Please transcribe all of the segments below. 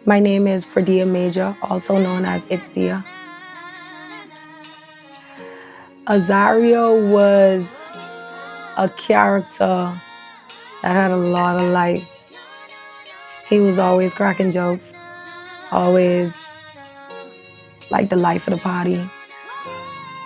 My name is Fredia Major, also known as It's Dia. Azario was a character that had a lot of life. He was always cracking jokes, always like the life of the party.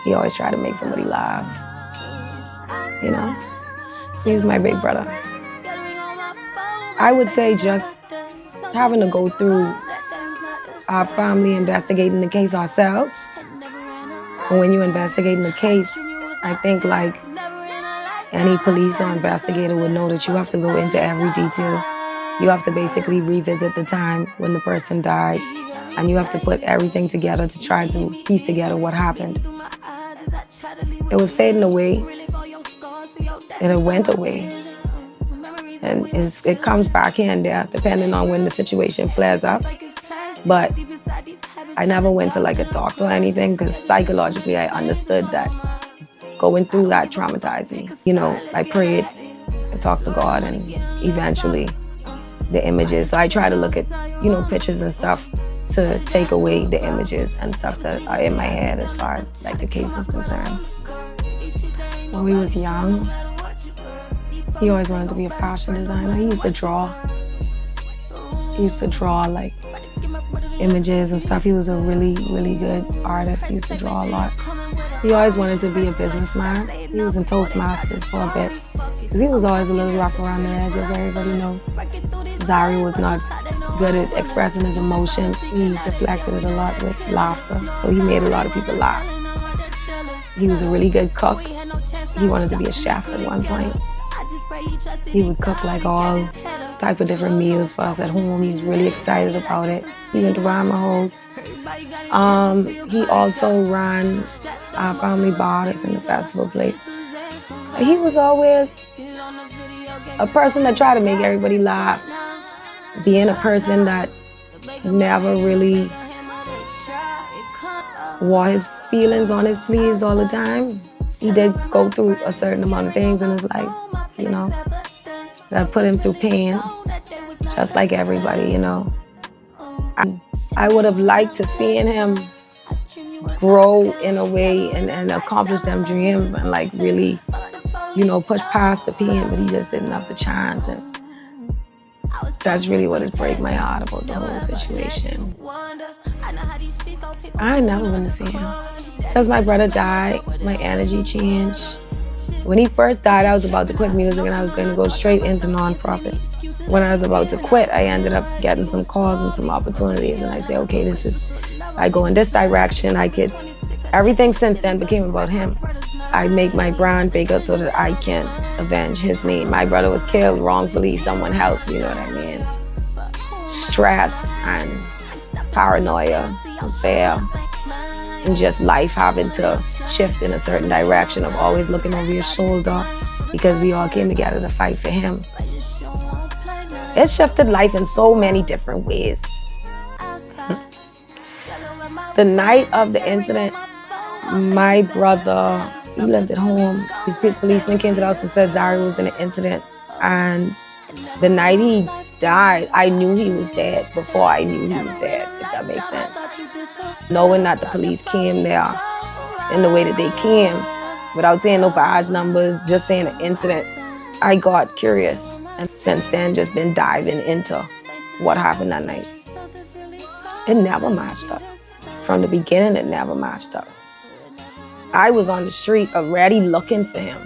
He always tried to make somebody laugh, you know? He was my big brother. I would say just having to go through our family investigating the case ourselves. And when you're investigating the case, I think like any police or investigator would know that you have to go into every detail. You have to basically revisit the time when the person died, and you have to put everything together to try to piece together what happened. It was fading away, and it went away. And it comes back here and there, depending on when the situation flares up. But I never went to like a doctor or anything, because psychologically I understood that going through that traumatized me. You know, I prayed and talked to God, and eventually the images. So I try to look at, pictures and stuff to take away the images and stuff that are in my head as far as like the case is concerned. When we was young, he always wanted to be a fashion designer. He used to draw. He used to draw like images and stuff. He was a really, really good artist. He used to draw a lot. He always wanted to be a businessman. He was in Toastmasters for a bit, because he was always a little rough around the edge, as everybody knows. Azario was not good at expressing his emotions. He deflected it a lot with laughter, so he made a lot of people laugh. He was a really good cook. He wanted to be a chef at one point. He would cook like all type of different meals for us at home. He was really excited about it. He went to Ramahodes. He also ran our family bar that's in the festival place. He was always a person that tried to make everybody laugh, being a person that never really wore his feelings on his sleeves all the time. He did go through a certain amount of things in his life, that put him through pain, just like everybody, I would have liked to seen him grow in a way and accomplish them dreams and like really, push past the pain, but he just didn't have the chance. And that's really what has break my heart about the whole situation. I ain't never been to see him. Since my brother died, my energy changed. When he first died, I was about to quit music and I was going to go straight into nonprofit. When I was about to quit, I ended up getting some calls and some opportunities, and I said, okay, I go in this direction. Everything since then became about him. I make my brand bigger so that I can avenge his name. My brother was killed wrongfully, someone helped, you know what I mean? Stress and paranoia and fear, and just life having to shift in a certain direction of always looking over your shoulder, because we all came together to fight for him. It shifted life in so many different ways. The night of the incident, my brother, he lived at home. His policeman came to the house and said Azario was in an incident. And the night he died, I knew he was dead before I knew he was dead, if that makes sense. Knowing that the police came there in the way that they came, without saying no badge numbers, just saying an incident, I got curious. And since then, just been diving into what happened that night. It never matched up. From the beginning, it never matched up. I was on the street already looking for him.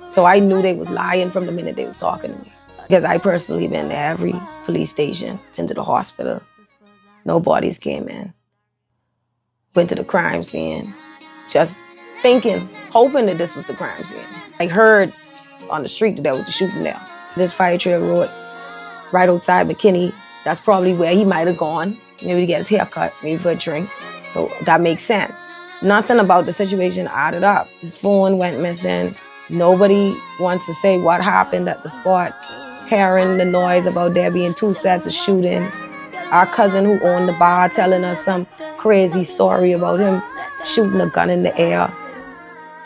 So I knew they was lying from the minute they was talking to me. Because I personally been to every police station, been to the hospital. No bodies came in. Went to the crime scene, just thinking, hoping that this was the crime scene. I heard on the street that there was a shooting there. This fire trail road, right outside McKinney, that's probably where he might have gone, maybe to get his hair cut, maybe for a drink. So that makes sense. Nothing about the situation added up. His phone went missing. Nobody wants to say what happened at the spot. Hearing the noise about there being 2 sets of shootings. Our cousin who owned the bar telling us some crazy story about him shooting a gun in the air.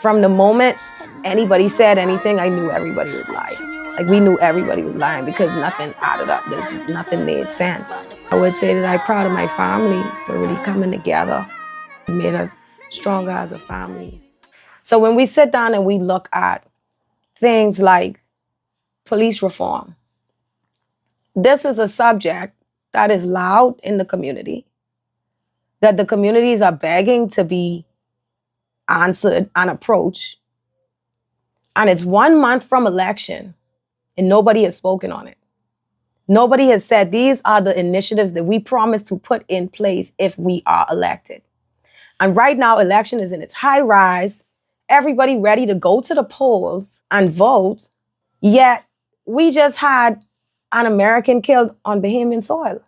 From the moment anybody said anything, I knew everybody was lying. Like, we knew everybody was lying because nothing added up. Nothing made sense. I would say that I'm proud of my family for really coming together. It made us stronger as a family. So when we sit down and we look at things like police reform, this is a subject that is loud in the community, that the communities are begging to be answered and approached. And it's 1 month from election and nobody has spoken on it. Nobody has said these are the initiatives that we promise to put in place if we are elected. And right now, election is in its high rise. Everybody ready to go to the polls and vote. Yet we just had an American killed on Bahamian soil.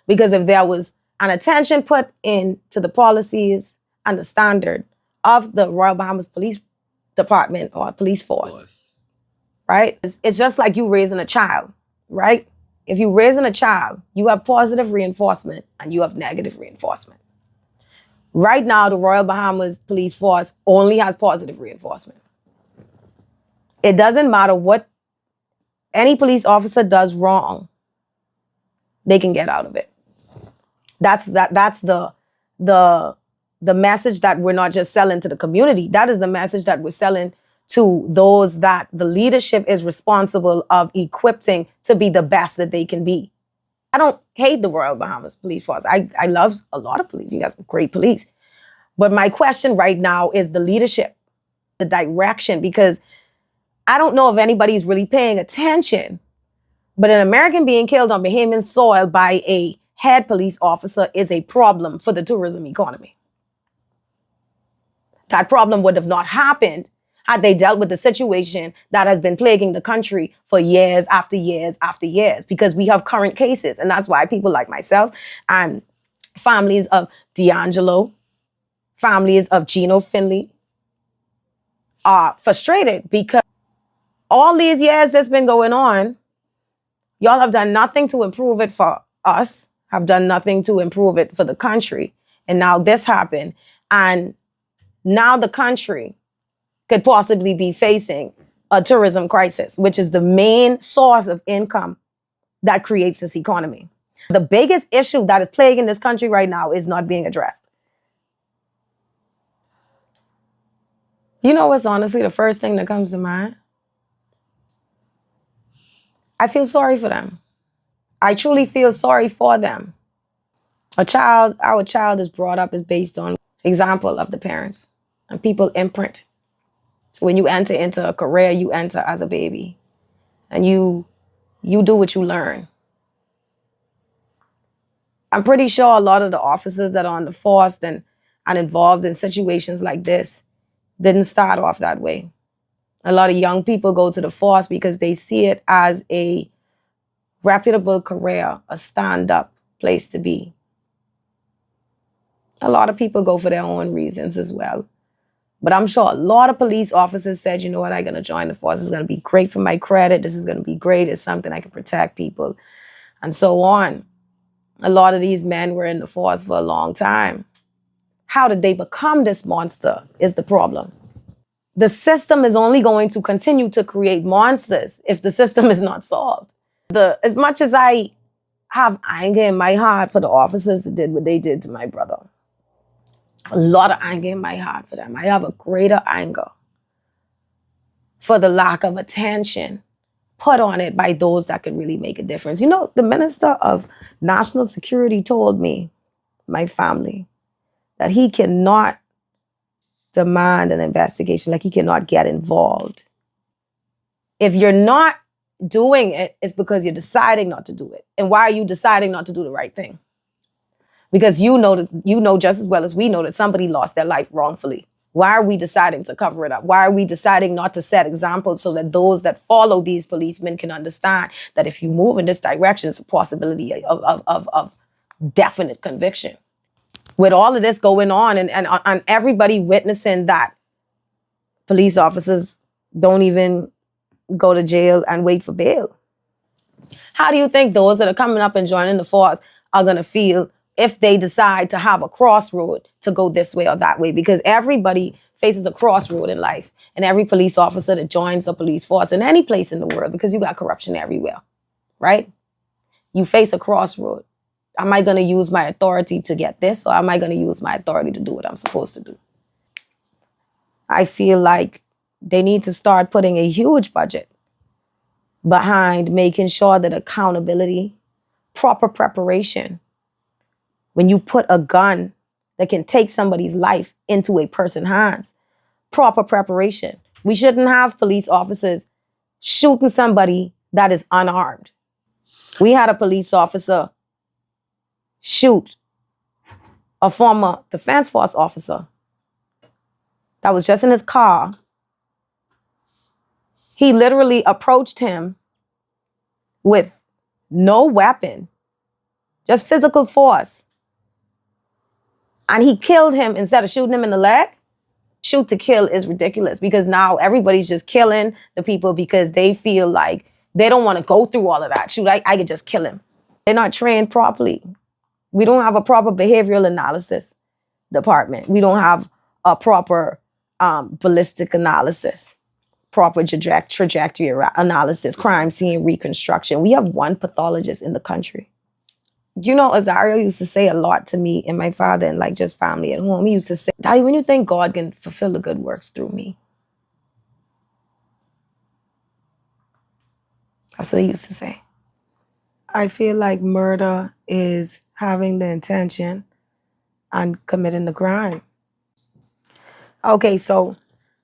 Because if there was an attention put into the policies and the standard of the Royal Bahamas Police Department or police force, right? It's just like you raising a child, right? If you're raising a child, you have positive reinforcement and you have negative reinforcement. Right now, the Royal Bahamas Police Force only has positive reinforcement. It doesn't matter what any police officer does wrong, they can get out of it. That's the message that we're not just selling to the community. That is the message that we're selling to those that the leadership is responsible of equipping to be the best that they can be. I don't hate the Royal Bahamas Police Force. I love a lot of police. You got some great police. But my question right now is the leadership, the direction, because I don't know if anybody's really paying attention, but an American being killed on Bahamian soil by a head police officer is a problem for the tourism economy. That problem would have not happened had they dealt with the situation that has been plaguing the country for years after years after years, because we have current cases. And that's why people like myself and families of D'Angelo, families of Gino Finley are frustrated because all these years that's been going on, y'all have done nothing to improve it for us, have done nothing to improve it for the country. And now this happened. And now the country could possibly be facing a tourism crisis, which is the main source of income that creates this economy. The biggest issue that is plaguing this country right now is not being addressed. You know what's honestly the first thing that comes to mind? I feel sorry for them. I truly feel sorry for them. Our child is brought up is based on example of the parents, and people imprint. So when you enter into a career, you enter as a baby, and you do what you learn. I'm pretty sure a lot of the officers that are on the force and involved in situations like this didn't start off that way. A lot of young people go to the force because they see it as a reputable career, a stand-up place to be. A lot of people go for their own reasons as well. But I'm sure a lot of police officers said, you know what, I'm going to join the force. It's going to be great for my credit. This is going to be great. It's something I can protect people and so on. A lot of these men were in the force for a long time. How did they become this monster is the problem. The system is only going to continue to create monsters if the system is not solved. As much as I have anger in my heart for the officers that did what they did to my brother, a lot of anger in my heart for them. I have a greater anger for the lack of attention put on it by those that could really make a difference. You know, the Minister of National Security told me, my family, that he cannot demand an investigation, like he cannot get involved. If you're not doing it, it's because you're deciding not to do it. And why are you deciding not to do the right thing? Because you know just as well as we know that somebody lost their life wrongfully. Why are we deciding to cover it up? Why are we deciding not to set examples so that those that follow these policemen can understand that if you move in this direction, it's a possibility of definite conviction? With all of this going on and everybody witnessing that police officers don't even go to jail and wait for bail. How do you think those that are coming up and joining the force are going to feel if they decide to have a crossroad to go this way or that way? Because everybody faces a crossroad in life. And every police officer that joins a police force in any place in the world, because you got corruption everywhere, right? You face a crossroad. Am I going to use my authority to get this, or am I going to use my authority to do what I'm supposed to do? I feel like they need to start putting a huge budget behind making sure that accountability, proper preparation, when you put a gun that can take somebody's life into a person's hands, proper preparation. We shouldn't have police officers shooting somebody that is unarmed. We had a police officer shoot a former defense force officer that was just in his car. He literally approached him with no weapon, just physical force. And he killed him instead of shooting him in the leg. Shoot to kill is ridiculous, because now everybody's just killing the people because they feel like they don't want to go through all of that. Shoot, I could just kill him. They're not trained properly. We don't have a proper behavioral analysis department. We don't have a proper ballistic analysis, proper trajectory analysis, crime scene reconstruction. We have one pathologist in the country. You know, Azario used to say a lot to me and my father and like just family at home. He used to say, Daddy, when you think God can fulfill the good works through me? That's what he used to say. I feel like murder is having the intention and committing the crime. Okay, so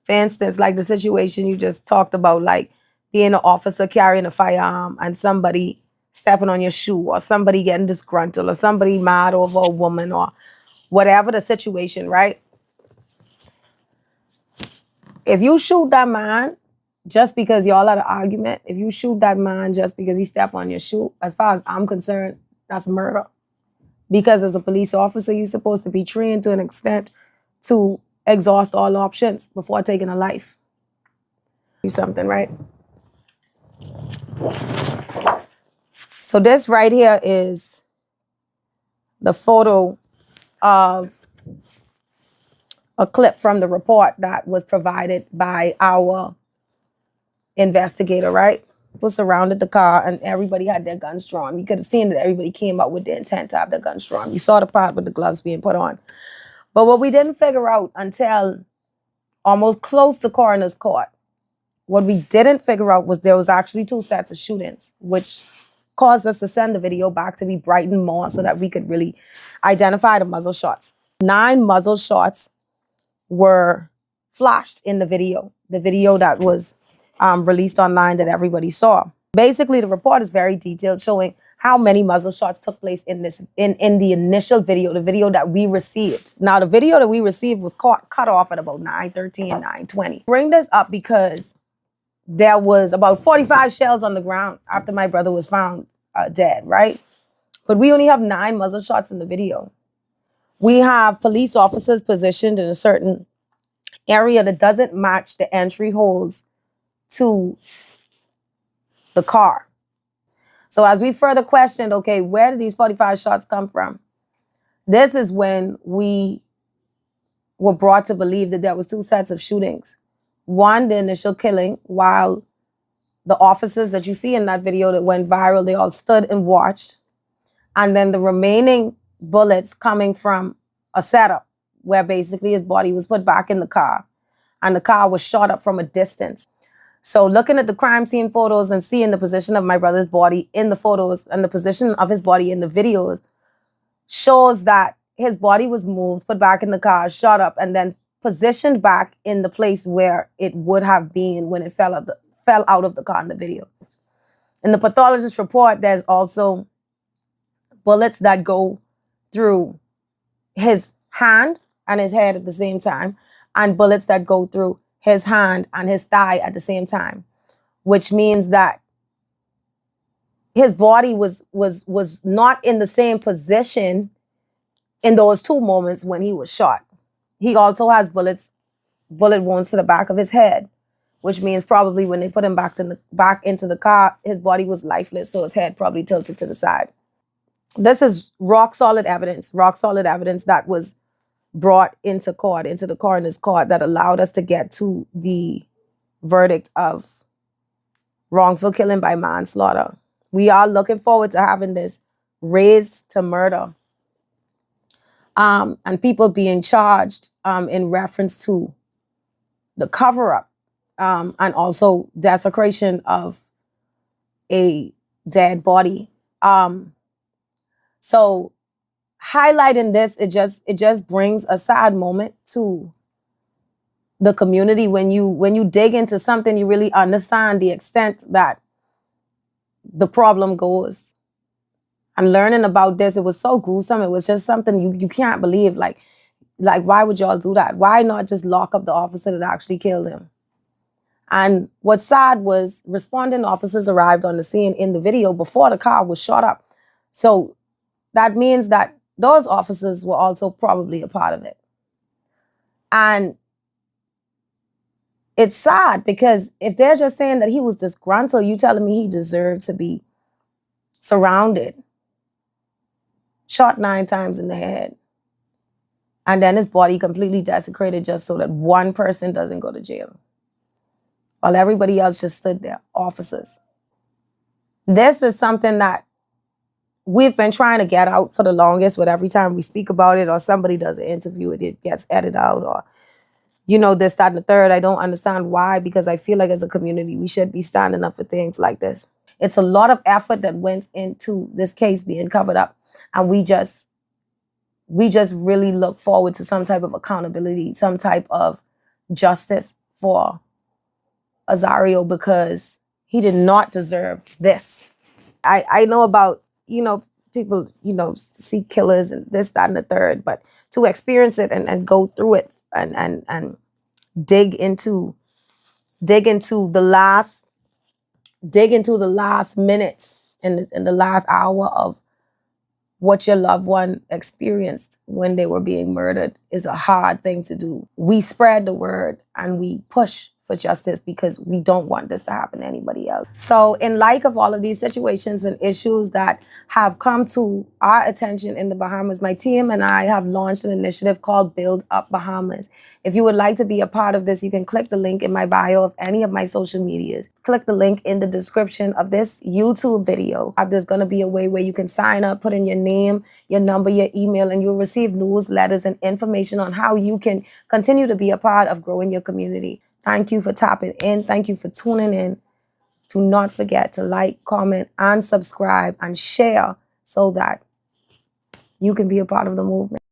for instance, like the situation you just talked about, like being an officer carrying a firearm and somebody stepping on your shoe, or somebody getting disgruntled, or somebody mad over a woman, or whatever the situation, right? If you shoot that man just because y'all had an argument, if you shoot that man just because he stepped on your shoe, as far as I'm concerned, that's murder. Because as a police officer, you're supposed to be trained to an extent to exhaust all options before taking a life. Do something, right? So this right here is the photo of a clip from the report that was provided by our investigator, right? Was surrounded the car and everybody had their guns drawn. You could have seen that everybody came out with the intent to have their guns drawn. You saw the part with the gloves being put on. But what we didn't figure out until almost close to coroner's court, what we didn't figure out was there was actually 2 sets of shootings, which caused us to send the video back to be brightened more so that we could really identify the muzzle shots. 9 muzzle shots were flashed in the video that was released online that everybody saw. Basically, the report is very detailed, showing how many muzzle shots took place in the initial video, the video that we received. Now, the video that we received was cut off at about 9:13, 9:20. Bring this up because there was about 45 shells on the ground after my brother was found dead, right? But we only have 9 muzzle shots in the video. We have police officers positioned in a certain area that doesn't match the entry holes to the car. So as we further questioned, okay, where did these 45 shots come from? This is when we were brought to believe that there was 2 sets of shootings. One, the initial killing, while the officers that you see in that video that went viral, they all stood and watched. And then the remaining bullets coming from a setup where basically his body was put back in the car and the car was shot up from a distance. So looking at the crime scene photos and seeing the position of my brother's body in the photos and the position of his body in the videos shows that his body was moved, put back in the car, shot up, and then positioned back in the place where it would have been when it fell out of the car in the video. In the pathologist report, there's also bullets that go through his hand and his head at the same time, and bullets that go through his hand and his thigh at the same time, which means that his body was not in the same position in those 2 moments when he was shot. He also has bullet wounds to the back of his head, which means probably when they put him back into the car, his body was lifeless, so his head probably tilted to the side. This is rock solid evidence that was brought into court, into the coroner's court, that allowed us to get to the verdict of wrongful killing by manslaughter. We are looking forward to having this raised to murder, and people being charged in reference to the cover-up, and also desecration of a dead body. So highlighting this, it just brings a sad moment to the community. When you dig into something, you really understand the extent that the problem goes. And learning about this, it was so gruesome. It was just something you can't believe. Like why would y'all do that? Why not just lock up the officer that actually killed him? And what's sad was responding officers arrived on the scene in the video before the car was shot up. So that means that those officers were also probably a part of it. And it's sad because if they're just saying that he was disgruntled, you telling me he deserved to be surrounded, shot 9 times in the head, and then his body completely desecrated just so that one person doesn't go to jail, while everybody else just stood there, officers. This is something that we've been trying to get out for the longest, but every time we speak about it or somebody does an interview, it gets edited out, or, this, that, and the third. I don't understand why, because I feel like as a community, we should be standing up for things like this. It's a lot of effort that went into this case being covered up. And we just really look forward to some type of accountability, some type of justice for Azario, because he did not deserve this. I know about, people, see killers and this, that, and the third, but to experience it and go through it and dig into the last minutes and the last hour of what your loved one experienced when they were being murdered is a hard thing to do. We spread the word and we push for justice because we don't want this to happen to anybody else. So in light of all of these situations and issues that have come to our attention in the Bahamas, my team and I have launched an initiative called Build Up Bahamas. If you would like to be a part of this, you can click the link in my bio of any of my social medias. Click the link in the description of this YouTube video. There's going to be a way where you can sign up, put in your name, your number, your email, and you'll receive newsletters and information on how you can continue to be a part of growing your community. Thank you for tapping in. Thank you for tuning in. Do not forget to like, comment, and subscribe and share so that you can be a part of the movement.